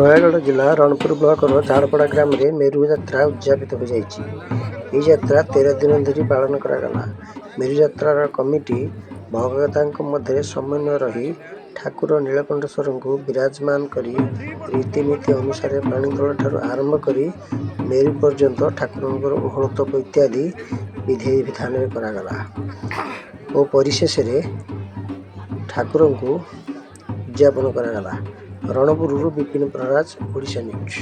ନୟାଗଡ଼ ଜିଲ୍ଲା ରଣପୁର ବ୍ଲକର ଝାଡ଼ପଡ଼ା ଗ୍ରାମରେ ମେରୁ ଯାତ୍ରା ଉଦ୍ଯାପିତ ହୋଇଯାଇଛି। ଏହି ଯାତ୍ରା 13 ଦିନ ଧରି ପାଳନ କରାଗଲା। ମେରୁ ଯାତ୍ରାର କମିଟି ଭଗବତାଙ୍କ ମଧ୍ୟରେ ସମନ୍ୱୟ ରହି ଠାକୁର ନୀଳକଣ୍ଠେଶ୍ୱରଙ୍କୁ ବିରାଜମାନ କରି ରୀତିନୀତି ଅନୁସାରେ ପାଣିତୋଳା ଠାରୁ ଆରମ୍ଭ କରି ମେରୁ ପର୍ଯ୍ୟନ୍ତ ଠାକୁରଙ୍କର ଓହଳତପ ଇତ୍ୟାଦି ବିଧି ବିଧାନରେ କରାଗଲା ଓ ପରିଶେଷରେ ଠାକୁରଙ୍କୁ ଉଦ୍ଯାପନ କରାଗଲା। ରଣପୁରରୁ ବିପିନ ପ୍ରରାଜ, ଓଡ଼ିଶା ନ୍ୟୁଜ୍।